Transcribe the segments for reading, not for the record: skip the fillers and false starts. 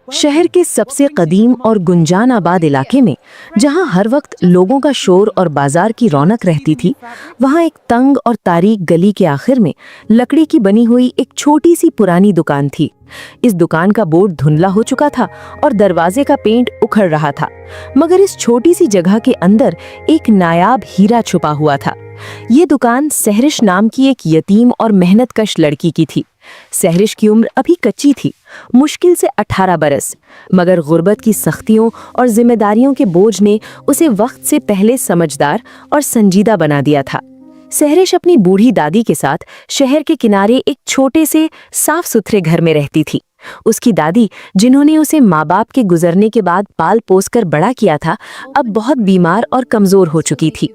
शहर के सबसे कदीम और गुंजान आबाद इलाके में, जहां हर वक्त लोगों का शोर और बाजार की रौनक रहती थी, वहां एक तंग और तारीक गली के आखिर में लकड़ी की बनी हुई एक छोटी सी पुरानी दुकान थी। इस दुकान का बोर्ड धुंधला हो चुका था और दरवाजे का पेंट उखड़ रहा था, मगर इस छोटी सी जगह के अंदर एक नायाब हीरा छुपा हुआ था। ये दुकान सहरिश नाम की एक यतीम और मेहनतकश लड़की की थी। सहरिश की उम्र अभी कच्ची थी, मुश्किल से 18 बरस, मगर गुर्बत की सख्तियों और जिम्मेदारियों के बोझ ने उसे वक्त से पहले समझदार और संजीदा बना दिया था। सहरिश अपनी बूढ़ी दादी के साथ शहर के किनारे एक छोटे से साफ सुथरे घर में रहती थी। उसकी दादी, जिन्होंने उसे माँ बाप के गुजरने के बाद पाल पोस कर बड़ा किया था, अब बहुत बीमार और कमजोर हो चुकी थी।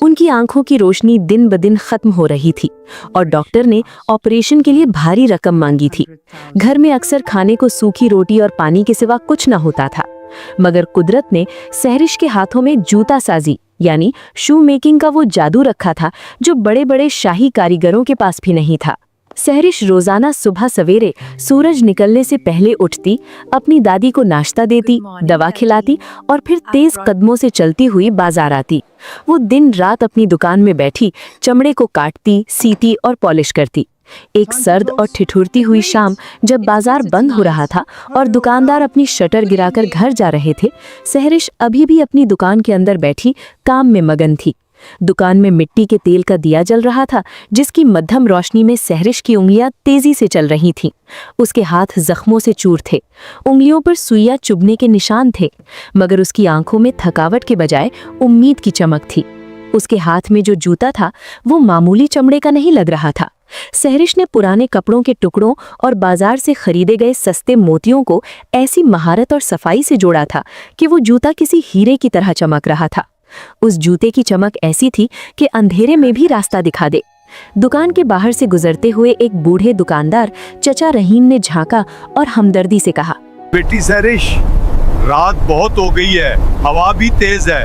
उनकी आंखों की रोशनी दिन ब दिन खत्म हो रही थी और डॉक्टर ने ऑपरेशन के लिए भारी रकम मांगी थी। घर में अक्सर खाने को सूखी रोटी और पानी के सिवा कुछ न होता था, मगर कुदरत ने सहरिश के हाथों में जूता साजी यानी शू मेकिंग का वो जादू रखा था जो बड़े बड़े शाही कारीगरों के पास भी नहीं था। सहरिश रोजाना सुबह सवेरे सूरज निकलने से पहले उठती, अपनी दादी को नाश्ता देती, दवा खिलाती और फिर तेज कदमों से चलती हुई बाजार आती। वो दिन रात अपनी दुकान में बैठी चमड़े को काटती, सीती और पॉलिश करती। एक सर्द और ठिठुरती हुई शाम, जब बाजार बंद हो रहा था और दुकानदार अपनी शटर गिराकर घर जा रहे थे, सहरिश अभी भी अपनी दुकान के अंदर बैठी काम में मगन थी। दुकान में मिट्टी के तेल का दिया जल रहा था, जिसकी मध्यम रोशनी में सहरिश की उंगलियां तेजी से चल रही थीं। उसके हाथ जख्मों से चूर थे, उंगलियों पर सुइयां चुभने के निशान थे, मगर उसकी आंखों में थकावट के बजाय उम्मीद की चमक थी। उसके हाथ में जो जूता था वो मामूली चमड़े का नहीं लग रहा था। सहरिश ने पुराने कपड़ों के टुकड़ों और बाजार से खरीदे गए सस्ते मोतियों को ऐसी महारत और सफाई से जोड़ा था कि वो जूता किसी हीरे की तरह चमक रहा था। उस जूते की चमक ऐसी थी कि अंधेरे में भी रास्ता दिखा दे। दुकान के बाहर से गुजरते हुए एक बूढ़े दुकानदार चचा रहीम ने झांका और हमदर्दी से कहा, बेटी सहरिश, रात बहुत हो गई है, हवा भी तेज है,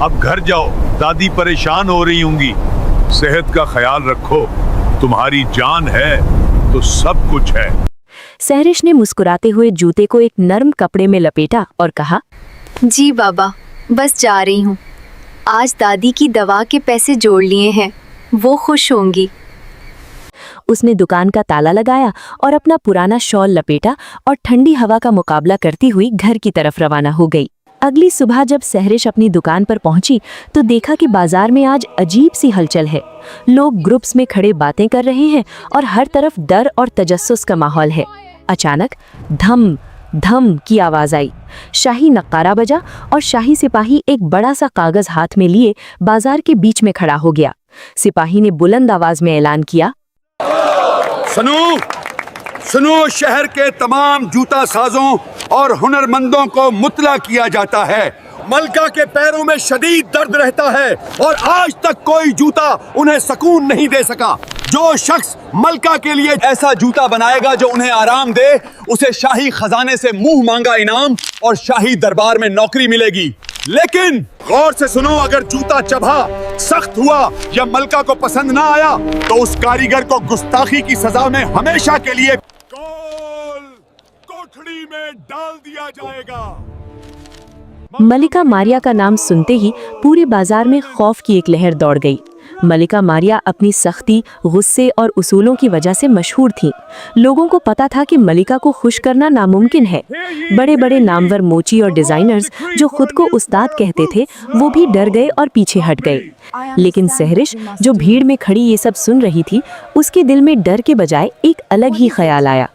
अब घर जाओ, दादी परेशान हो रही होंगी। सेहत का ख्याल रखो, तुम्हारी जान है तो सब कुछ है। सहरिश ने मुस्कुराते हुए जूते को एक नरम कपड़े में लपेटा और कहा, जी बाबा, बस जा रही हूँ। आज दादी की दवा के पैसे जोड़ लिए हैं, वो खुश होंगी। उसने दुकान का ताला लगाया और अपना पुराना शॉल लपेटा और ठंडी हवा का मुकाबला करती हुई घर की तरफ रवाना हो गई। अगली सुबह जब सहरिश अपनी दुकान पर पहुंची तो देखा कि बाजार में आज अजीब सी हलचल है। लोग ग्रुप्स में खड़े बातें कर रहे हैं और हर तरफ डर और तजस्सुस का माहौल है। अचानक धम धम की आवाज आई। शाही नक्कारा बजा और शाही सिपाही एक बड़ा सा कागज हाथ में लिए बाजार के बीच में खड़ा हो गया। सिपाही ने बुलंद आवाज में ऐलान किया, सुनो सुनो, शहर के तमाम जूता साजों और हुनरमंदों को मुतला किया जाता है। मलका के पैरों में शदीद दर्द रहता है और आज तक कोई जूता उन्हें सुकून नहीं दे सका। जो शख्स मलका के लिए ऐसा जूता बनाएगा जो उन्हें आराम दे, उसे शाही खजाने से मुंह मांगा इनाम और शाही दरबार में नौकरी मिलेगी। लेकिन गौर से सुनो, अगर जूता चबा, सख्त हुआ या मलका को पसंद ना आया तो उस कारीगर को गुस्ताखी की सजा में हमेशा के लिए कोठड़ी में डाल दिया जाएगा। मलिका मारिया का नाम सुनते ही पूरे बाजार में खौफ की एक लहर दौड़ गई। मलिका मारिया अपनी सख्ती, गुस्से और उसूलों की वजह से मशहूर थीं। लोगों को पता था कि मलिका को खुश करना नामुमकिन है। बड़े बड़े नामवर मोची और डिजाइनर्स जो खुद को उस्ताद कहते थे, वो भी डर गए और पीछे हट गए। लेकिन सहरिश, जो भीड़ में खड़ी ये सब सुन रही थी, उसके दिल में डर के बजाय एक अलग ही ख्याल आया।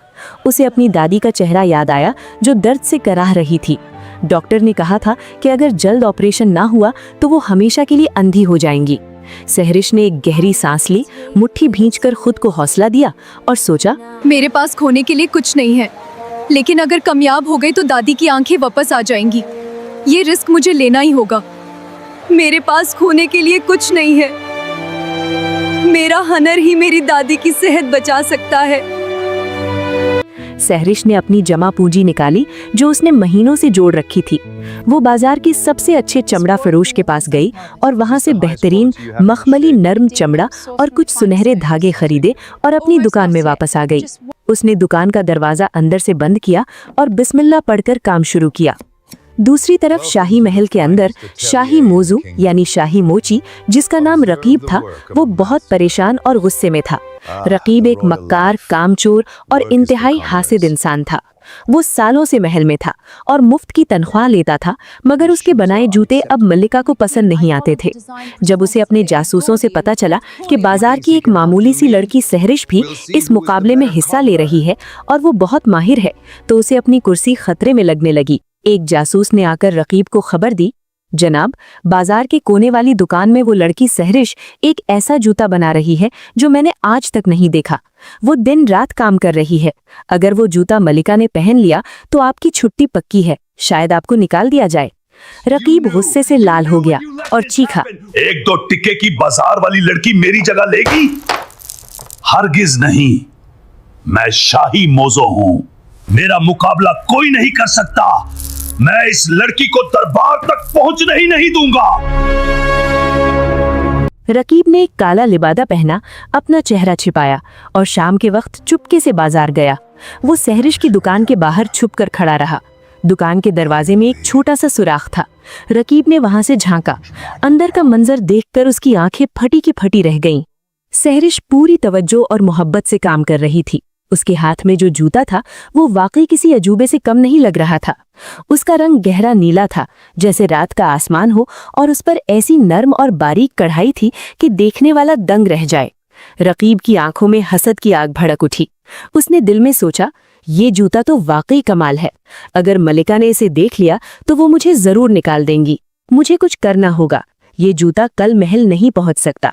उसे अपनी दादी का चेहरा याद आया जो दर्द से कराह रही थी। डॉक्टर ने कहा था कि अगर जल्द ऑपरेशन ना हुआ तो वो हमेशा के लिए अंधी हो जाएंगी। सहरिश ने एक गहरी सांस ली, मुट्ठी भींचकर खुद को हौसला दिया और सोचा, मेरे पास खोने के लिए कुछ नहीं है, लेकिन अगर कामयाब हो गई तो दादी की आंखें वापस आ जाएंगी। ये रिस्क मुझे लेना ही होगा। मेरे पास खोने के लिए कुछ नहीं है, मेरा हनर ही मेरी दादी की सेहत बचा सकता है। सहरिश ने अपनी जमा पूंजी निकाली जो उसने महीनों से जोड़ रखी थी। वो बाजार के सबसे अच्छे चमड़ा फरोश के पास गई और वहां से बेहतरीन मखमली नर्म चमड़ा और कुछ सुनहरे धागे खरीदे और अपनी दुकान में वापस आ गई। उसने दुकान का दरवाजा अंदर से बंद किया और बिस्मिल्लाह पढ़कर काम शुरू किया। दूसरी तरफ शाही महल के अंदर शाही मोजू यानी शाही मोची, जिसका नाम रकीब था, वो बहुत परेशान और गुस्से में था। रकीब एक मक्कार, कामचोर और इंतहाई हासिद इंसान था। वो सालों से महल में था और मुफ्त की तनख्वाह लेता था, मगर उसके बनाए जूते अब मल्लिका को पसंद नहीं आते थे। जब उसे अपने जासूसों से पता चला कि बाजार की एक मामूली सी लड़की सहरिश भी इस मुकाबले में हिस्सा ले रही है और वो बहुत माहिर है, तो उसे अपनी कुर्सी खतरे में लगने लगी। एक जासूस ने आकर रकीब को खबर दी, जनाब, बाजार के कोने वाली दुकान में वो लड़की सहरिश एक ऐसा जूता बना रही है जो मैंने आज तक नहीं देखा। वो दिन रात काम कर रही है। अगर वो जूता मलिका ने पहन लिया तो आपकी छुट्टी पक्की है, शायद आपको निकाल दिया जाए। रकीब गुस्से से लाल हो गया और चीखा, 1-2 टिक्के की बाजार वाली लड़की मेरी जगह लेगी? हरगिज नहीं। मैं शाही मोजो हूं, मेरा मुकाबला कोई नहीं कर सकता। मैं इस लड़की को दरबार तक पहुंचने ही नहीं दूंगा। रकीब ने एक काला लिबादा पहना, अपना चेहरा छिपाया और शाम के वक्त चुपके से बाजार गया। वो सहरिश की दुकान के बाहर छुपकर खड़ा रहा। दुकान के दरवाजे में एक छोटा सा सुराख था। रकीब ने वहां से झांका। अंदर का मंजर देखकर उसकी आंखें फटी की फटी रह गईं। सहरिश पूरी तवज्जो और मोहब्बत से काम कर रही थी। उसके हाथ में जो जूता था वो वाकई किसी अजूबे से कम नहीं लग रहा था। उसका रंग गहरा नीला था, जैसे रात का आसमान हो, और उस पर ऐसी नर्म और बारीक कढ़ाई थी कि देखने वाला दंग रह जाए। रकीब की आंखों में हसद की आग भड़क उठी। उसने दिल में सोचा, ये जूता तो वाकई कमाल है। अगर मलिका ने इसे देख लिया तो वो मुझे जरूर निकाल देंगी। मुझे कुछ करना होगा। ये जूता कल महल नहीं पहुंच सकता।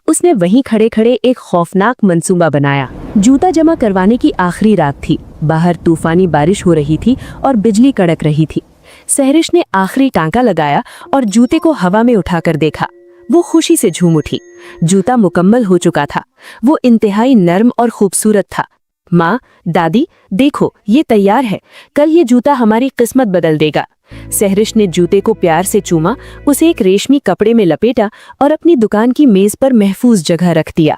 उसने वहीं खड़े खड़े एक खौफनाक मंसूबा बनाया। जूता जमा करवाने की आखिरी रात थी। बाहर तूफानी बारिश हो रही थी और बिजली कड़क रही थी। सहरिश ने आखिरी टांका लगाया और जूते को हवा में उठाकर देखा। वो खुशी से झूम उठी। जूता मुकम्मल हो चुका था। वो इंतहाई नर्म और खूबसूरत था। माँ, दादी, देखो, ये तैयार है। कल ये जूता हमारी किस्मत बदल देगा। सहरिश ने जूते को प्यार से चूमा, उसे एक रेशमी कपड़े में लपेटा और अपनी दुकान की मेज पर महफूज जगह रख दिया।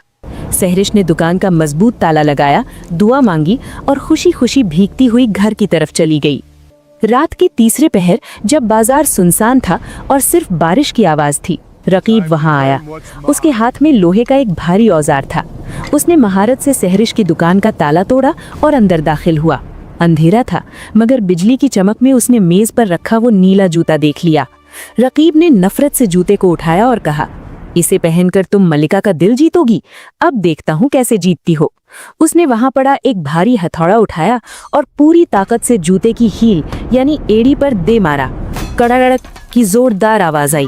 सहरिश ने दुकान का मजबूत ताला लगाया, दुआ मांगी और खुशी खुशी भीगती हुई घर की तरफ चली गई। रात के तीसरे पहर, जब बाजार सुनसान था और सिर्फ बारिश की आवाज थी, रकीब वहां आया। उसके हाथ में लोहे का एक भारी औजार था। उसने महारत से सहरिश की दुकान का ताला तोड़ा और अंदर दाखिल हुआ। अंधेरा था, मगर बिजली की चमक में उसने मेज पर रखा वो नीला जूता देख लिया। रकीब ने नफरत से जूते को उठाया और कहा, इसे पहनकर तुम मलिका का दिल जीतोगी? अब देखता हूँ कैसे जीतती हो। उसने वहां पड़ा एक भारी हथौड़ा उठाया और पूरी ताकत से जूते की हील यानी एड़ी पर दे मारा। कड़ाकड़ की जोरदार आवाज आई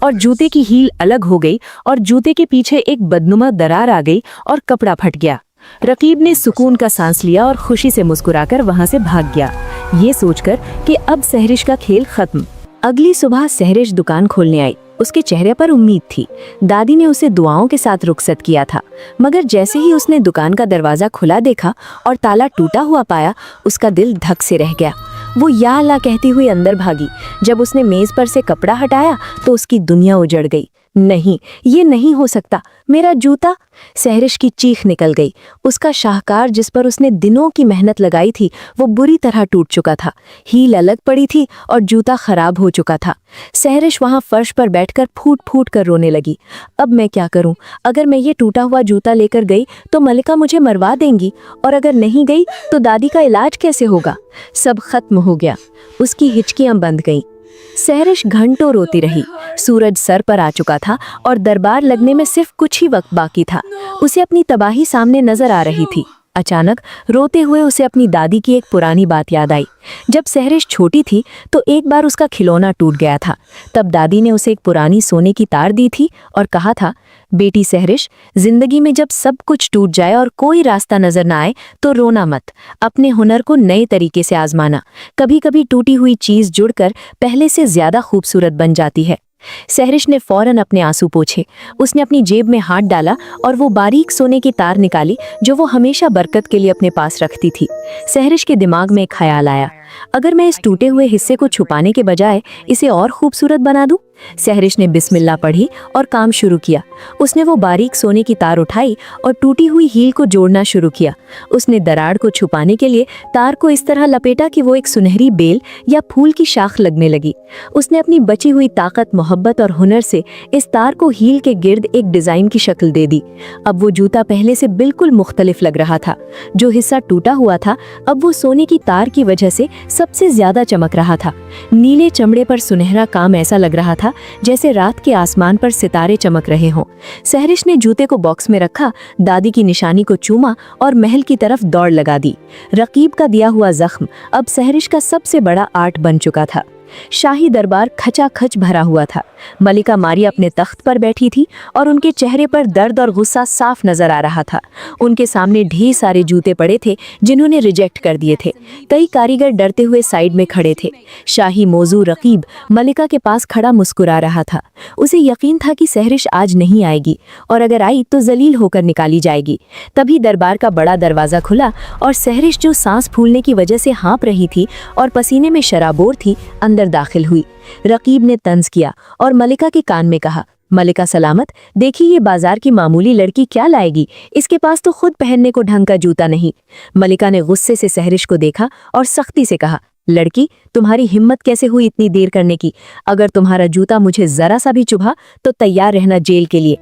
और जूते की हील अलग हो गई और जूते के पीछे एक बदनुमा दरार आ गई और कपड़ा फट गया। रकीब ने सुकून का सांस लिया और खुशी से मुस्कुराकर वहां से भाग गया, ये सोचकर कि अब सहरिश का खेल खत्म। अगली सुबह सहरिश दुकान खोलने आई। उसके चेहरे पर उम्मीद थी। दादी ने उसे दुआओं के साथ रुखसत किया था, मगर जैसे ही उसने दुकान का दरवाजा खुला देखा और ताला टूटा हुआ पाया, उसका दिल धक से रह गया। वो या अल्लाह कहती हुई अंदर भागी। जब उसने मेज पर से कपड़ा हटाया तो उसकी दुनिया उजड़ गई। नहीं, ये नहीं हो सकता, मेरा जूता! सहरिश की चीख निकल गई। उसका शाहकार जिस पर उसने दिनों की मेहनत लगाई थी वो बुरी तरह टूट चुका था। हील अलग पड़ी थी और जूता खराब हो चुका था। सहरिश वहां फर्श पर बैठकर फूट फूट कर रोने लगी। अब मैं क्या करूं? अगर मैं ये टूटा हुआ जूता लेकर गई तो मलिका मुझे मरवा देंगी, और अगर नहीं गई तो दादी का इलाज कैसे होगा? सब खत्म हो गया। उसकी हिचकियां बंध गईं। सहरिश घंटों रोती रही। सूरज सर पर आ चुका था और दरबार लगने में सिर्फ कुछ ही वक्त बाकी था। उसे अपनी तबाही सामने नजर आ रही थी। अचानक रोते हुए उसे अपनी दादी की एक पुरानी बात याद आई। जब सहरिश छोटी थी तो एक बार उसका खिलौना टूट गया था। तब दादी ने उसे एक पुरानी सोने की तार दी थी और कहा था, बेटी सहरिश, जिंदगी में जब सब कुछ टूट जाए और कोई रास्ता नजर ना आए तो रोना मत। अपने हुनर को नए तरीके से आजमाना। कभी कभी टूटी हुई चीज जुड़कर पहले से ज्यादा खूबसूरत बन जाती है। सहरिश ने फौरन अपने आंसू पोंछे। उसने अपनी जेब में हाथ डाला और वो बारीक सोने की तार निकाली जो वो हमेशा बरकत के लिए अपने पास रखती थी। सहरिश के दिमाग में एक ख्याल आया। अगर मैं इस टूटे हुए हिस्से को छुपाने के बजाय इसे और खूबसूरत बना दूं? सहरिश ने बिस्मिल्लाह पढ़ी और काम शुरू किया। उसने वो बारीक सोने की तार उठाई और टूटी हुई हील को जोड़ना शुरू किया। उसने दरार को छुपाने के लिए तार को इस तरह लपेटा कि वो एक सुनहरी बेल या फूल की शाख लगने लगी। उसने अपनी बची हुई ताकत, मोहब्बत और हुनर से इस तार को हील के गिर्द एक डिजाइन की शक्ल दे दी। अब वो जूता पहले से बिल्कुल मुख्तलिफ लग रहा था। जो हिस्सा टूटा हुआ था अब वो सोने की तार की वजह से सबसे ज्यादा चमक रहा था। नीले चमड़े पर सुनहरा काम ऐसा लग रहा था जैसे रात के आसमान पर सितारे चमक रहे हों। सहरिश ने जूते को बॉक्स में रखा, दादी की निशानी को चूमा और महल की तरफ दौड़ लगा दी। रकीब का दिया हुआ जख्म अब सहरिश का सबसे बड़ा आर्ट बन चुका था। शाही दरबार खचाखच भरा हुआ था। मलिका मारिया अपने तख्त पर बैठी थी और उनके चेहरे पर दर्द और गुस्सा साफ नजर आ रहा था। उनके सामने ढेर सारे जूते पड़े थे जिन्होंने रिजेक्ट कर दिए थे। कई कारीगर डरते हुए साइड में खड़े थे। शाही मौजू रकीब मलिका के पास खड़ा मुस्कुरा रहा था। उसे यकीन था कि सहरिश आज नहीं आएगी और अगर आई तो जलील होकर निकाली जाएगी। तभी दरबार का बड़ा दरवाजा खुला और सहरिश, जो सांस फूलने की वजह से हाँप रही थी और पसीने में शराबोर थी, अंदर दाखिल हुई। रकीब ने तंज किया और मलिका के कान में कहा, मलिका सलामत, देखिए ये बाजार की मामूली लड़की क्या लाएगी, इसके पास तो खुद पहनने को ढंग का जूता नहीं। मलिका ने गुस्से से सहरिश को देखा और सख्ती से कहा, लड़की, तुम्हारी हिम्मत कैसे हुई इतनी देर करने की? अगर तुम्हारा जूता मुझे जरा सा भी चुभा तो तैयार रहना जेल के लिए।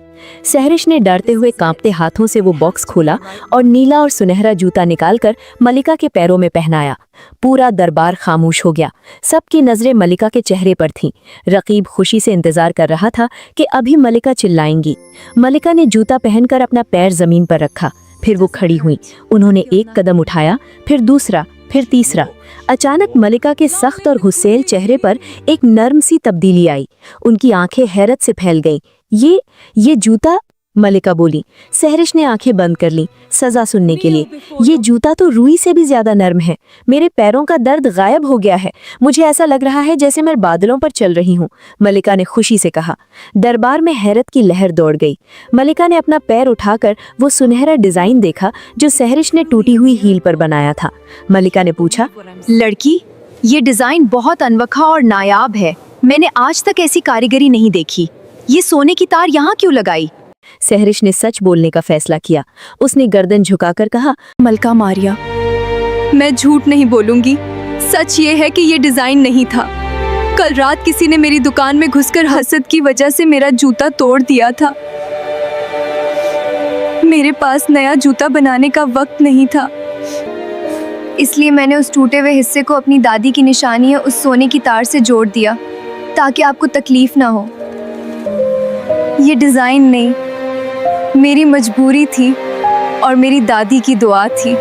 सहरिश ने डरते हुए कांपते हाथों से वो बॉक्स खोला और नीला और सुनहरा जूता निकालकर मलिका के पैरों में पहनाया। पूरा दरबार खामोश हो गया। सबकी नजरें मलिका के चेहरे पर थीं। रकीब खुशी से इंतजार कर रहा था कि अभी मलिका चिल्लाएंगी। मलिका ने जूता पहनकर अपना पैर जमीन पर रखा, फिर वो खड़ी हुई। उन्होंने एक कदम उठाया, फिर दूसरा, फिर तीसरा। अचानक मलिका के सख्त और गुस्सैल चेहरे पर एक नर्म सी तब्दीली आई। उनकी आंखें हैरत से फैल गईं। ये जूता, मलिका बोली। सहरिश ने आंखें बंद कर लीं सजा सुनने के लिए। ये जूता तो रुई से भी ज्यादा नर्म है। मेरे पैरों का दर्द गायब हो गया है। मुझे ऐसा लग रहा है जैसे मैं बादलों पर चल रही हूँ, मलिका ने खुशी से कहा। दरबार में हैरत की लहर दौड़ गई। मलिका ने अपना पैर उठाकर वो सुनहरा डिजाइन देखा जो सहरिश ने टूटी हुई हील पर बनाया था। मलिका ने पूछा, लड़की, ये डिजाइन बहुत अनोखा और नायाब है। मैंने आज तक ऐसी कारीगरी नहीं देखी। ये सोने की तार यहाँ क्यों लगाई? सहरिश ने सच बोलने का फैसला किया। उसने गर्दन झुकाकर कहा, मलका मारिया, मैं झूठ नहीं बोलूंगी। सच ये है कि ये डिजाइन नहीं था। कल रात किसी ने मेरी दुकान में घुसकर हसद की वजह से मेरा जूता तोड़ दिया था। मेरे पास नया जूता बनाने का वक्त नहीं था, इसलिए मैंने उस टूटे हुए हिस्से को अपनी दादी की निशानी या उस सोने की तार से जोड़ दिया ताकि आपको तकलीफ ना हो। ये डिजाइन नहीं, मेरी मजबूरी थी और मेरी दादी की दुआ थी।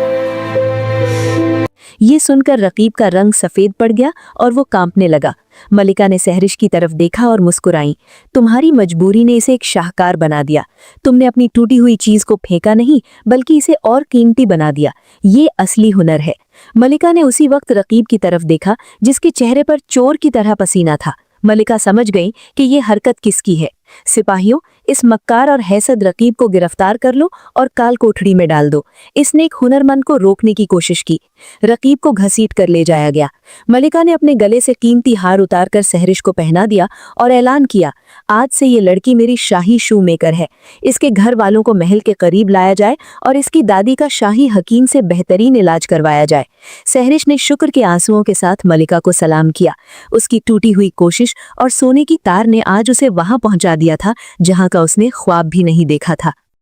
ये सुनकर रकीब का रंग सफेद पड़ गया और वो कांपने लगा। मलिका ने सहरिश की तरफ देखा और मुस्कुराई। तुम्हारी मजबूरी ने इसे एक शाहकार बना दिया। तुमने अपनी टूटी हुई चीज को फेंका नहीं, बल्कि इसे और कीमती बना दिया। ये असली हुनर है। मलिका ने उसी वक्त रकीब की तरफ देखा जिसके चेहरे पर चोर की तरह पसीना था। मलिका समझ गई कि ये हरकत किसकी है। सिपाहियों, इस मक्कार और हैसद रकीब को गिरफ्तार कर लो और काल कोठड़ी में डाल दो। इसने एक हुनरमंद को रोकने की कोशिश की। रकीब को घसीट कर ले जाया गया। मलिका ने अपने गले से कीमती हार उतारकर सहरिश को पहना दिया और ऐलान किया, आज से ये लड़की मेरी शाही शू मेकर है। इसके घर वालों को महल के करीब लाया जाए और इसकी दादी का शाही हकीम से बेहतरीन इलाज करवाया जाए। सहरिश ने शुक्र के आंसुओं के साथ मलिका को सलाम किया। उसकी टूटी हुई कोशिश और सोने की तार ने आज उसे वहां पहुंचा दिया था जहां का उसने ख्वाब भी नहीं देखा था।